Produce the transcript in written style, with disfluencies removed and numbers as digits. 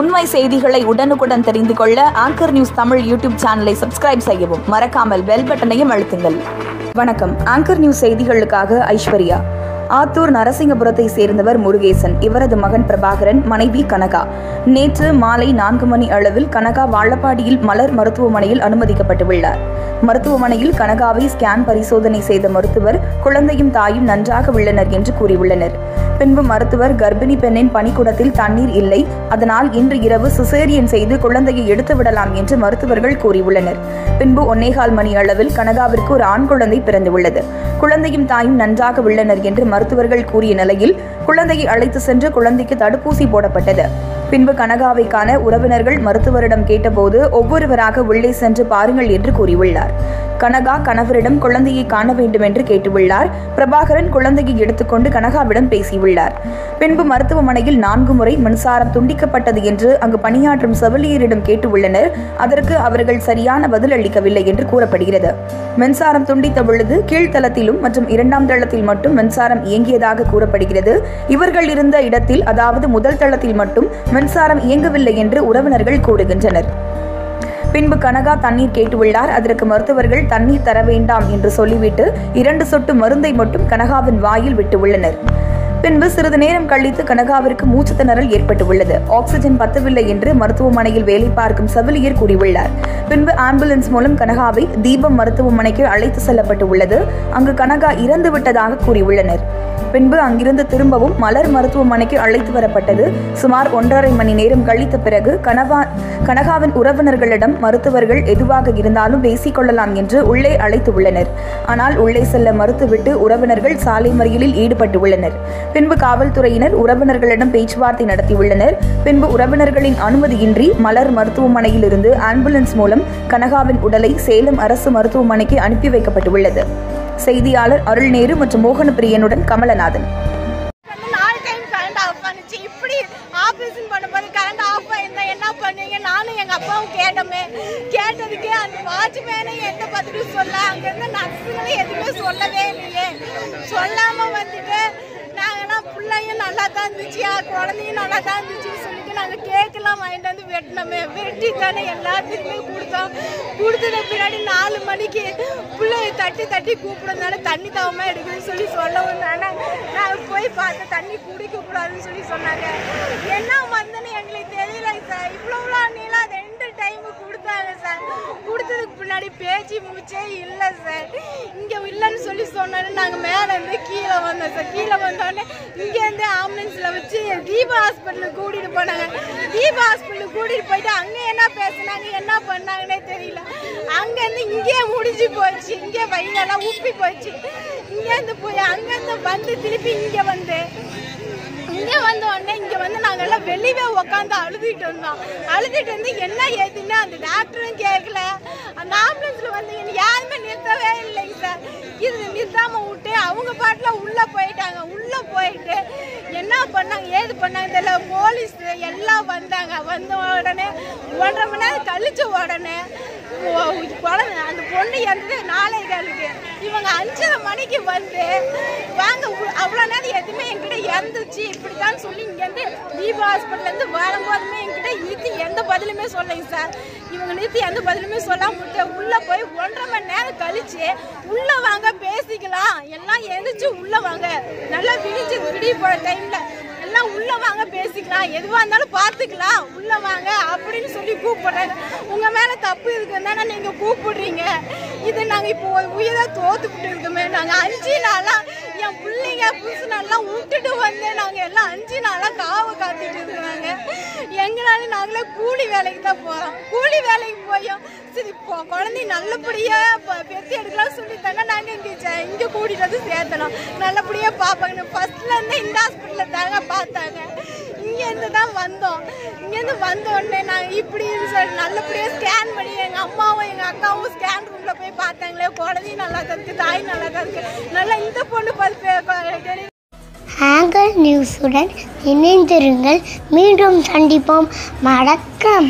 உண்மை செய்திகளை உடனுக்குடன் தெரிந்து கொள்ள ஆங்கர் நியூஸ் தமிழ் யூடியூப் சேனலை சப்ஸ்கிரைப் செய்யவும். மறக்காமல் பெல் பட்டனையும் அழுத்துங்கள். வணக்கம். ஆங்கர் நியூஸ் செய்திகளுக்காக ஐஸ்வர்யா. ஆத்தூர் நரசிங்கபுரத்தை சேர்ந்தவர் முருகேசன். இவரது மகன் பிரபாகரன், மனைவி கனகா. நேற்று மாலை 4 மணி அளவில் கனகா வாழப்பாடியில் மலர் மருத்துவமனையில் அனுமதிக்கப்பட்டுள்ளார். மருத்துவமனையில் கனகாவை ஸ்கேன் பரிசோதனை செய்த மருத்துவர் குழந்தையும் தாயும் நன்றாக உள்ளனர் என்று கூறியுள்ளனர். பின்பு மருத்துவர் கர்ப்பிணி பெண்ணின் பனிக்குடத்தில் தண்ணீர் இல்லை, அதனால் இன்று இரவு சிசேரியன் செய்து குழந்தையை எடுத்து விடலாம் என்று மருத்துவர்கள் கூறியுள்ளனர். பின்பு 1.25 மணி அளவில் கனகாவிற்கு ஒரு ஆண் குழந்தை பிறந்துள்ளது. குழந்தையும் தாயும் நன்றாக உள்ளனர் என்று மருத்துவர்கள் கூறிய நிலையில் குழந்தையை அழைத்து சென்று குழந்தைக்கு தடுப்பூசி போடப்பட்டது. பின்பு கனகாவை காண உறவினர்கள் மருத்துவரிடம் கேட்டபோது ஒவ்வொருவராக உள்ளே சென்று பாருங்கள் என்று கூறியுள்ளார். கனகா கணவரிடம் குழந்தையை காண வேண்டும் என்று கேட்டுள்ளார். பிரபாகரன் குழந்தையை எடுத்துக்கொண்டு கனகாவிடம் பேசியுள்ளார். பின்பு மருத்துவமனையில் 4 முறை மின்சாரம் துண்டிக்கப்பட்டது என்று அங்கு பணியாற்றும் செவிலியரிடம் கேட்டுள்ளனர். அதற்கு அவர்கள் சரியான பதில் அளிக்கவில்லை என்று கூறப்படுகிறது. மின்சாரம் துண்டித்த பொழுது கீழ்த்தளத்திலும் மற்றும் 2ஆம் தளத்தில் மட்டும் மின்சாரம் இயங்கியதாக கூறப்படுகிறது. இவர்கள் இருந்த இடத்தில், அதாவது முதல் தளத்தில் மட்டும் மின்சாரம் இயங்கவில்லை என்று உறவினர்கள் கூறுகின்றனர். பின்பு கனகா தண்ணீர் கேட்டுள்ளார். அதற்கு மருத்துவர்கள் தண்ணீர் தர வேண்டாம் என்று சொல்லிவிட்டு 2 சொட்டு மருந்தை மட்டும் கனகாவின் வாயில் விட்டுள்ளனர். பின்பு சிறிது நேரம் கழித்து கனகாவிற்கு மூச்சு திணறல் ஏற்பட்டுள்ளது. ஆக்சிஜன் பத்தவில்லை என்று மருத்துவமனையில் வேலை பார்க்கும் செவிலியர் கூறியுள்ளார். பின்பு ஆம்புலன்ஸ் மூலம் கனகாவை தீபம் மருத்துவமனைக்கு அழைத்து செல்லப்பட்டு உள்ளது. அங்கு கனகா இறந்து விட்டதாக கூறியுள்ளனர். பின்பு அங்கிருந்து திரும்பவும் மலர் மருத்துவமனைக்கு அழைத்து வரப்பட்டது. சுமார் 1.5 மணி நேரம் கழித்த பிறகு கனகாவின் உறவினர்களிடம் மருத்துவர்கள் எதுவாக இருந்தாலும் பேசிக்கொள்ளலாம் என்று உள்ளே அழைத்து உள்ளனர். ஆனால் உள்ளே செல்ல மறுத்துவிட்டு உறவினர்கள் சாலை மறியலில் ஈடுபட்டு உள்ளனர். பின்பு காவல்துறையினர் உறவினர்களிடம் பேச்சுவார்த்தை நடத்தியுள்ளனர். பின்பு உறவினர்களின் அனுமதியின்றி மலர் மருத்துவமனையில் இருந்து ஆம்புலன்ஸ் மூலம் கனகாவின் உடலை சேலம் அரசு மருத்துவமனைக்கு அனுப்பி வைக்கப்பட்டுள்ளது. செய்தியாளர் அருள்நேரு மற்றும் மோகனப்பிரியனுடன் கமலநாதன். நானும் எங்க அப்பாவும் கேட்டதுக்கு அந்த வாட்ச்மேனை எந்த பதிலும் சொல்ல, அங்க இருந்த நர்ஸுங்களும் எதுவுமே சொல்லவே இல்லையே. சொல்லாம வந்துட்டு நாங்கெல்லாம் பிள்ளையும் நல்லா தான் இருந்துச்சு, குழந்தையும் நல்லா தான் இருந்துச்சுன்னு சொல்லிட்டு நாங்கள் கேக்கெல்லாம் வாங்கிட்டு வந்து வெட்டினோமே. வெட்டி தானே எல்லாத்துக்குமே கொடுத்தோம். கொடுத்தது பின்னாடி 4 மணிக்கு பிள்ளைய தட்டி கூப்பிடுறதுனால தண்ணி தாவமாக எடுக்குதுன்னு சொல்லி சொல்லவும் நாங்கள் போய் பார்த்து தண்ணி குடிக்க கூடாதுன்னு சொல்லி சொன்னாங்க. என்ன வந்தேன்னு எங்களுக்கு தெரியல சார். இவ்வளோ நீளம் 2 டைமு கொடுத்தாங்க சார். கொடுத்ததுக்கு பின்னாடி பேச்சு மூச்சே இல்லை சார். இங்கே இல்லைன்னு சொல்லி சொன்னாரு. நாங்கள் மேலே இருந்து கீழே வந்தோம் சார். கீழே வந்தோடனே இங்கேருந்து ஆம்புலன்ஸில் வச்சு தீபா ஹாஸ்பிட்டலுக்கு கூட்டிகிட்டு போனாங்க. தீபா ஹாஸ்பிட்டலுக்கு கூட்டிகிட்டு போயிட்டு அங்கே என்ன பேசுனாங்க, என்ன பண்ணாங்கன்னே தெரியல. அங்கேருந்து இங்கே முடிஞ்சு போச்சு. இங்கே வயிறெல்லாம் உப்பி போச்சு. இங்கேருந்து போய் அங்கேருந்து வந்து திருப்பி இங்கே வந்த உடனே இங்கே வந்து நாங்கள் எல்லாம் வெளியே உட்காந்து அழுதுகிட்டு இருந்தோம். அழுதுகிட்டு வந்து என்ன ஏதுன்னு அந்த டாக்டரும் கேட்கல. அந்த ஆம்புலன்ஸில் வந்து யாருமே நிறுத்தவே இல்லைங்க சார். இது நிறுத்தாம விட்டு அவங்க பாட்டில் உள்ளே போயிட்டாங்க. உள்ளே போயிட்டு என்ன பண்ணாங்க ஏது பண்ணாங்க தெரியல. போலீஸ் எல்லாம் வந்தாங்க. வந்த உடனே 1.5 மணி நேரம் கழிச்ச உடனே குழந்தை அந்த பொண்ணு இறந்தது 4:15. இவங்க 5:30 மணிக்கு வந்து வாங்க அவ்வளோ நேரம் எதுவுமே என்கிட்ட இறந்துச்சு இப்படித்தான் சொல்லி இங்கேருந்து தீபா ஹாஸ்பிட்டல்லேருந்து வரும்போதுமே என்கிட்ட நிறுத்தி எந்த பதிலுமே சொல்லைங்க சார். இவங்க நிறுத்தி எந்த பதிலுமே சொல்லாம விட்டு உள்ளே போய் 1.5 மணி நேரம் கழிச்சு உள்ளே வாங்க பேசிக்கலாம், எல்லாம் எழுந்திரிச்சு உள்ளே வாங்க, நல்லா விடிய போகிற டைமில் எல்லாம் உள்ளே வாங்க பேசிக்கலாம், எதுவாக இருந்தாலும் பார்த்துக்கலாம், உள்ளே வாங்க அப்படின்னு சொல்லி கூப்பிடுறாங்க. உங்கள் மேலே தப்பு இருக்குன்னு தானே நீங்கள் கூப்பிடுறீங்க. இது நாங்கள் இப்போ உயிரை தோத்துக்கிட்டு இருக்கோமே. நாங்கள் 5 நாளாக என் பிள்ளைங்க புதுசுனாலாம் விட்டுட்டு வந்து நாங்கள் எல்லாம் 5 நாளாக காவை காத்திட்டு இருக்கிறாங்க. எங்களால நாங்களே கூலி வேலைக்கு தான் போகிறோம். கூலி வேலைக்கு போயும் சரி இப்போ குழந்தைய நல்லபடியாக பெற்று எடுக்கலாம் சொல்லி தானே நாங்கள் இங்கே கூட்டிகிட்டு வந்து சேர்த்தணும். நல்லபடியாக பார்ப்பாங்க. ஃபர்ஸ்ட்லேருந்து இந்த ஹாஸ்பிட்டலில் தாங்க பார்த்தாங்க. இங்கேருந்து தான் வந்தோம். இங்கேருந்து வந்த உடனே நாங்கள் இப்படி நல்லபடியாக ஸ்கேன் பண்ணி எங்கள் அம்மாவும் எங்கள் அக்காவும் ஸ்கேன் ரூமில் போய் பார்த்தாங்களே. குழந்தையும் நல்லா தான் இருக்குது, தாய் நல்லா தான் இருக்குது. நல்லா இந்த பொண்ணு பார்த்து ஆங்கர் நியூஸுடன் இணைந்திருங்கள். மீண்டும் சந்திப்போம். வணக்கம்.